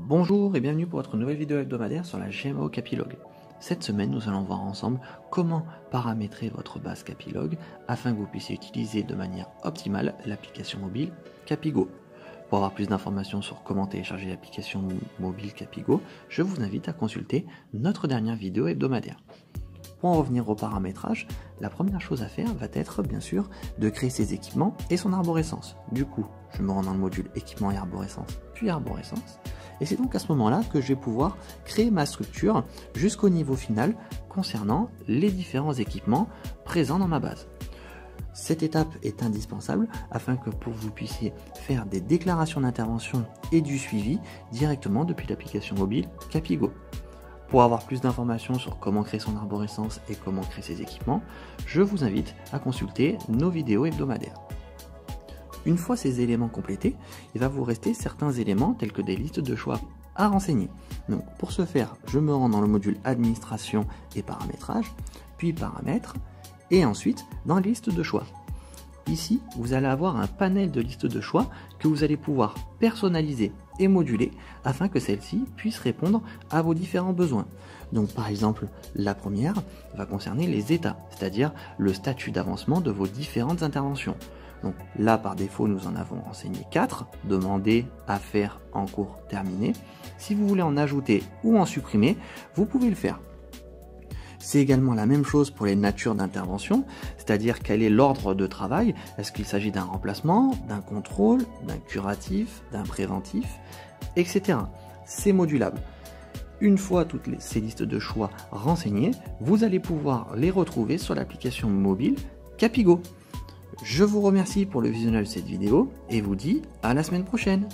Bonjour et bienvenue pour votre nouvelle vidéo hebdomadaire sur la GMAO Capilog. Cette semaine, nous allons voir ensemble comment paramétrer votre base Capilog afin que vous puissiez utiliser de manière optimale l'application mobile Capigo. Pour avoir plus d'informations sur comment télécharger l'application mobile Capigo, je vous invite à consulter notre dernière vidéo hebdomadaire. Pour en revenir au paramétrage, la première chose à faire va être bien sûr de créer ses équipements et son arborescence. Du coup, je me rends dans le module équipement et arborescence, puis arborescence. Et c'est donc à ce moment-là que je vais pouvoir créer ma structure jusqu'au niveau final concernant les différents équipements présents dans ma base. Cette étape est indispensable afin que vous puissiez faire des déclarations d'intervention et du suivi directement depuis l'application mobile Capigo. Pour avoir plus d'informations sur comment créer son arborescence et comment créer ses équipements, je vous invite à consulter nos vidéos hebdomadaires. Une fois ces éléments complétés, il va vous rester certains éléments tels que des listes de choix à renseigner. Donc pour ce faire, je me rends dans le module administration et paramétrage, puis paramètres, et ensuite dans la liste de choix. Ici, vous allez avoir un panel de listes de choix que vous allez pouvoir personnaliser et moduler afin que celle-ci puisse répondre à vos différents besoins. Donc par exemple, la première va concerner les états, c'est-à-dire le statut d'avancement de vos différentes interventions. Donc là, par défaut, nous en avons renseigné 4, demander, à faire, en cours, terminé. Si vous voulez en ajouter ou en supprimer, vous pouvez le faire. C'est également la même chose pour les natures d'intervention, c'est-à-dire quel est l'ordre de travail. Est-ce qu'il s'agit d'un remplacement, d'un contrôle, d'un curatif, d'un préventif, etc. C'est modulable. Une fois toutes ces listes de choix renseignées, vous allez pouvoir les retrouver sur l'application mobile Capigo. Je vous remercie pour le visionnage de cette vidéo et vous dis à la semaine prochaine.